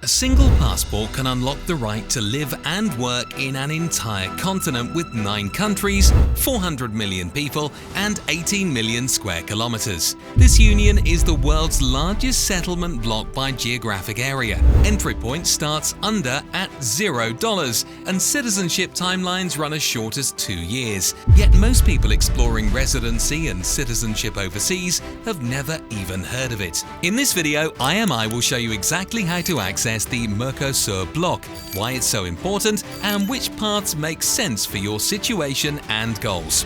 A single passport can unlock the right to live and work in an entire continent with 9 countries, 400 million people, and 18 million square kilometers. This union is the world's largest settlement bloc by geographic area. Entry point starts under at $0, and citizenship timelines run as short as 2 years. Yet most people exploring residency and citizenship overseas have never even heard of it. In this video, I will show you exactly how to access the MERCOSUR bloc, why it's so important, and which paths make sense for your situation and goals.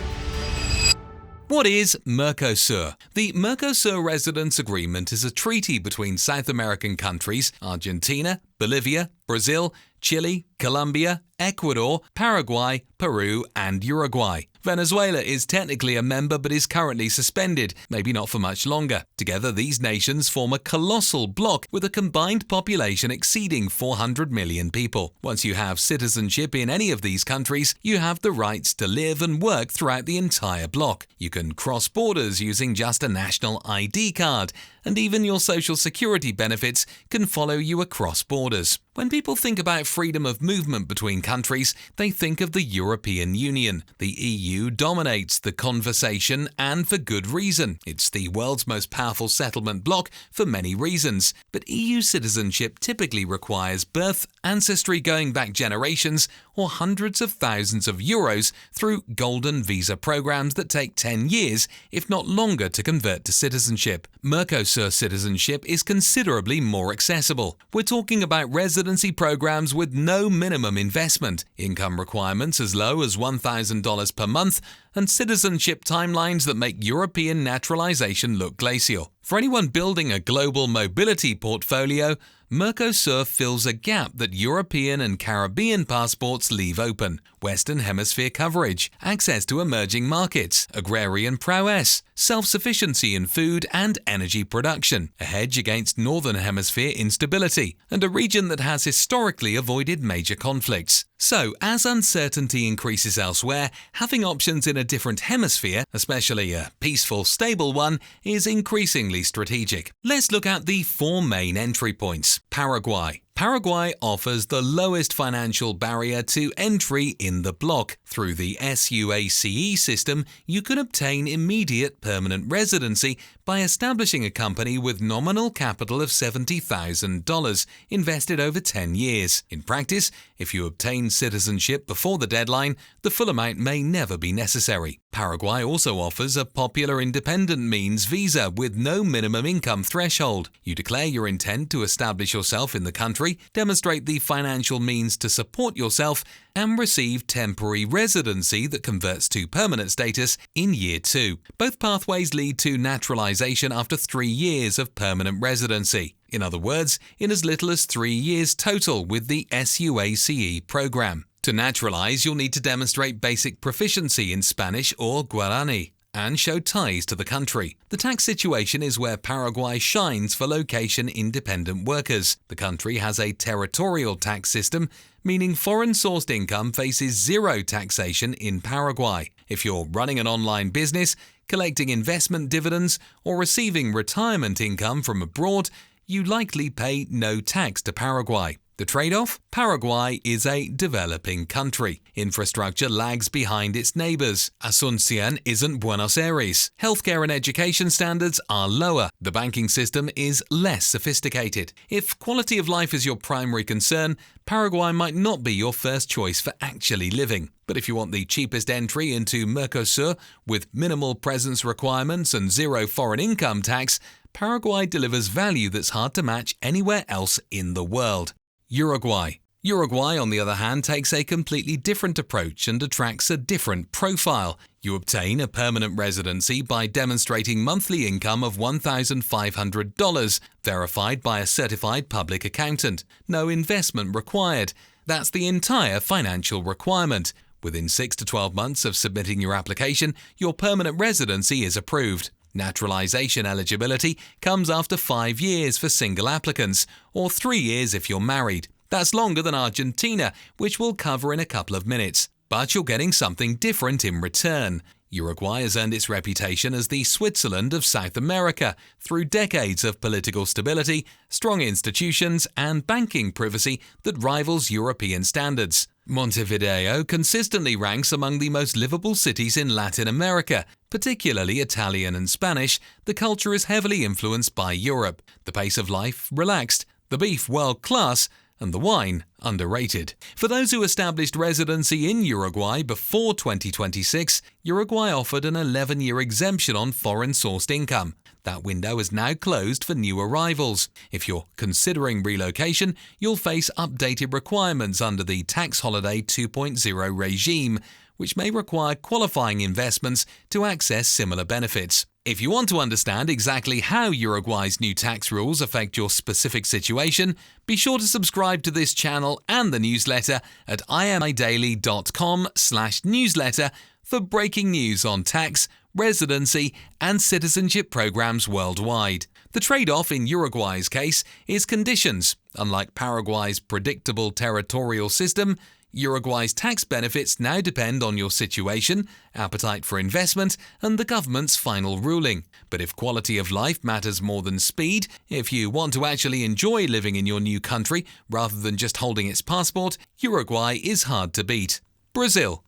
What is MERCOSUR? The MERCOSUR Residence Agreement is a treaty between South American countries Argentina, Bolivia, Brazil, Chile, Colombia, Ecuador, Paraguay, Peru, and Uruguay. Venezuela is technically a member but is currently suspended, maybe not for much longer. Together, these nations form a colossal bloc with a combined population exceeding 400 million people. Once you have citizenship in any of these countries, you have the rights to live and work throughout the entire bloc. You can cross borders using just a national ID card, and even your social security benefits can follow you across borders. When people think about freedom of movement between countries, they think of the European Union. The EU dominates the conversation, and for good reason. It's the world's most powerful settlement bloc for many reasons. But EU citizenship typically requires birth, ancestry going back generations, or hundreds of thousands of euros through golden visa programs that take 10 years, if not longer, to convert to citizenship. MERCOSUR citizenship is considerably more accessible. We're talking about residency programs with no minimum investment, income requirements as low as $1,000 per month, and citizenship timelines that make European naturalization look glacial. For anyone building a global mobility portfolio, MERCOSUR fills a gap that European and Caribbean passports leave open: Western Hemisphere coverage, access to emerging markets, agrarian prowess, self-sufficiency in food and energy production, a hedge against Northern Hemisphere instability, and a region that has historically avoided major conflicts. So, as uncertainty increases elsewhere, having options in a different hemisphere, especially a peaceful, stable one, is increasingly strategic. Let's look at the 4 main entry points. Paraguay. Paraguay offers the lowest financial barrier to entry in the bloc. Through the SUACE system, you can obtain immediate permanent residency by establishing a company with nominal capital of $70,000 invested over 10 years. In practice, if you obtain citizenship before the deadline, the full amount may never be necessary. Paraguay also offers a popular independent means visa with no minimum income threshold. You declare your intent to establish yourself in the country, demonstrate the financial means to support yourself, and receive temporary residency that converts to permanent status in year 2. Both pathways lead to naturalization after 3 years of permanent residency. In other words, in as little as 3 years total with the SUACE program. To naturalize, you'll need to demonstrate basic proficiency in Spanish or Guarani and show ties to the country. The tax situation is where Paraguay shines for location-independent workers. The country has a territorial tax system, meaning foreign-sourced income faces 0 taxation in Paraguay. If you're running an online business, collecting investment dividends, or receiving retirement income from abroad, you likely pay no tax to Paraguay. The trade-off? Paraguay is a developing country. Infrastructure lags behind its neighbors. Asunción isn't Buenos Aires. Healthcare and education standards are lower. The banking system is less sophisticated. If quality of life is your primary concern, Paraguay might not be your first choice for actually living. But if you want the cheapest entry into MERCOSUR with minimal presence requirements and 0 foreign income tax, Paraguay delivers value that's hard to match anywhere else in the world. Uruguay. Uruguay, on the other hand, takes a completely different approach and attracts a different profile. You obtain a permanent residency by demonstrating monthly income of $1,500, verified by a certified public accountant. No investment required. That's the entire financial requirement. Within 6 to 12 months of submitting your application, your permanent residency is approved. Naturalization eligibility comes after 5 years for single applicants, or 3 years if you're married. That's longer than Argentina, which we'll cover in a couple of minutes. But you're getting something different in return. Uruguay has earned its reputation as the Switzerland of South America through decades of political stability, strong institutions, and banking privacy that rivals European standards. Montevideo consistently ranks among the most livable cities in Latin America. Particularly Italian and Spanish, the culture is heavily influenced by Europe, the pace of life relaxed, the beef world-class, and the wine underrated. For those who established residency in Uruguay before 2026, Uruguay offered an 11-year exemption on foreign-sourced income. That window is now closed for new arrivals. If you're considering relocation, you'll face updated requirements under the Tax Holiday 2.0 regime, which may require qualifying investments to access similar benefits. If you want to understand exactly how Uruguay's new tax rules affect your specific situation, be sure to subscribe to this channel and the newsletter at imidaily.com/newsletter for breaking news on tax, residency, and citizenship programs worldwide. The trade-off in Uruguay's case is conditions. Unlike Paraguay's predictable territorial system, Uruguay's tax benefits now depend on your situation, appetite for investment, and the government's final ruling. But if quality of life matters more than speed, if you want to actually enjoy living in your new country rather than just holding its passport, Uruguay is hard to beat. Brazil.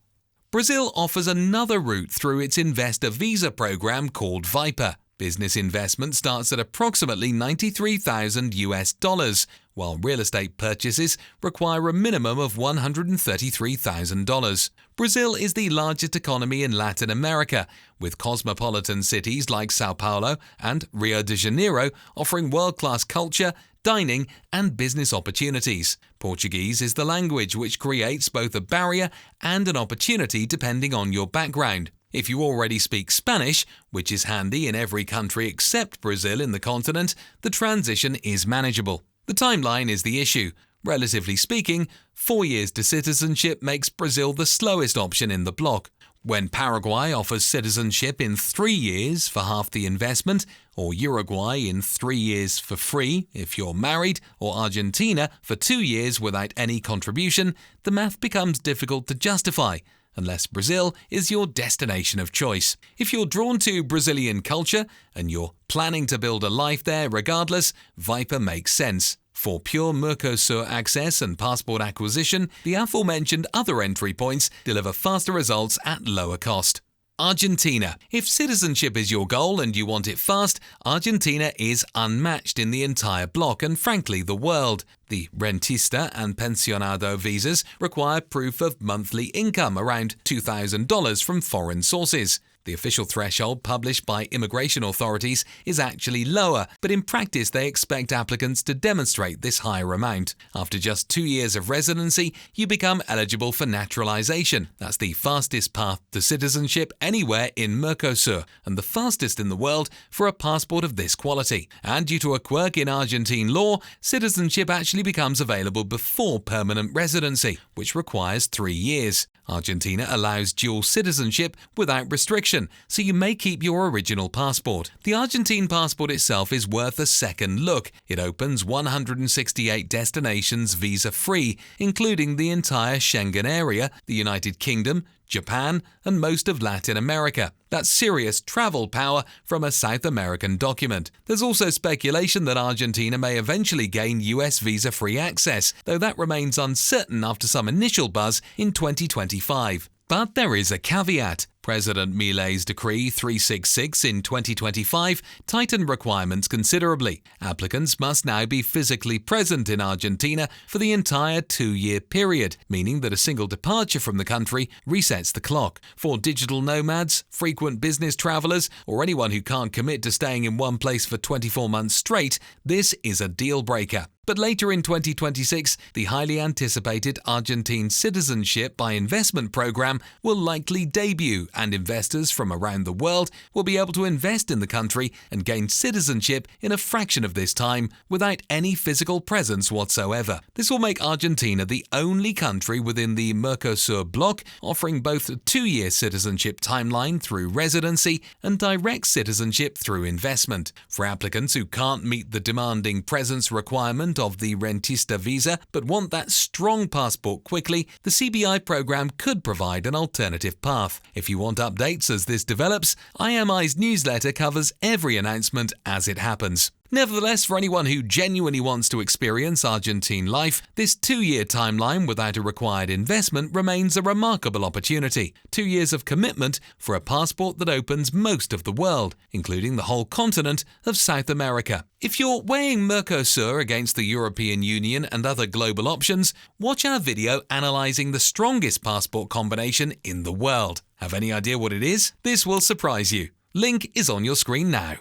Brazil offers another route through its investor visa program called Viper. Business investment starts at approximately $93,000, while real estate purchases require a minimum of $133,000. Brazil is the largest economy in Latin America, with cosmopolitan cities like Sao Paulo and Rio de Janeiro offering world-class culture, dining, and business opportunities. Portuguese is the language, which creates both a barrier and an opportunity depending on your background. If you already speak Spanish, which is handy in every country except Brazil in the continent, the transition is manageable. The timeline is the issue. Relatively speaking, 4 years to citizenship makes Brazil the slowest option in the bloc. When Paraguay offers citizenship in 3 years for half the investment, or Uruguay in 3 years for free if you're married, or Argentina for 2 years without any contribution, the math becomes difficult to justify, unless Brazil is your destination of choice. If you're drawn to Brazilian culture and you're planning to build a life there regardless, Viper makes sense. For pure MERCOSUR access and passport acquisition, the aforementioned other entry points deliver faster results at lower cost. Argentina. If citizenship is your goal and you want it fast, Argentina is unmatched in the entire bloc and frankly the world. The rentista and pensionado visas require proof of monthly income around $2,000 from foreign sources. The official threshold published by immigration authorities is actually lower, but in practice they expect applicants to demonstrate this higher amount. After just 2 years of residency, you become eligible for naturalization. That's the fastest path to citizenship anywhere in MERCOSUR, and the fastest in the world for a passport of this quality. And due to a quirk in Argentine law, citizenship actually becomes available before permanent residency, which requires 3 years. Argentina allows dual citizenship without restriction, so you may keep your original passport. The Argentine passport itself is worth a second look. It opens 168 destinations visa-free, including the entire Schengen area, the United Kingdom, Japan, and most of Latin America. That's serious travel power from a South American document. There's also speculation that Argentina may eventually gain US visa-free access, though that remains uncertain after some initial buzz in 2025. But there is a caveat. President Milei's Decree 366 in 2025 tightened requirements considerably. Applicants must now be physically present in Argentina for the entire 2-year period, meaning that a single departure from the country resets the clock. For digital nomads, frequent business travelers, or anyone who can't commit to staying in one place for 24 months straight, this is a deal breaker. But later in 2026, the highly anticipated Argentine Citizenship by Investment program will likely debut, and investors from around the world will be able to invest in the country and gain citizenship in a fraction of this time without any physical presence whatsoever. This will make Argentina the only country within the MERCOSUR bloc offering both a 2-year citizenship timeline through residency and direct citizenship through investment. For applicants who can't meet the demanding presence requirement variant of the Rentista visa but want that strong passport quickly, the CBI program could provide an alternative path. If you want updates as this develops, IMI's newsletter covers every announcement as it happens. Nevertheless, for anyone who genuinely wants to experience Argentine life, this 2-year timeline without a required investment remains a remarkable opportunity. 2 years of commitment for a passport that opens most of the world, including the whole continent of South America. If you're weighing MERCOSUR against the European Union and other global options, watch our video analysing the strongest passport combination in the world. Have any idea what it is? This will surprise you. Link is on your screen now.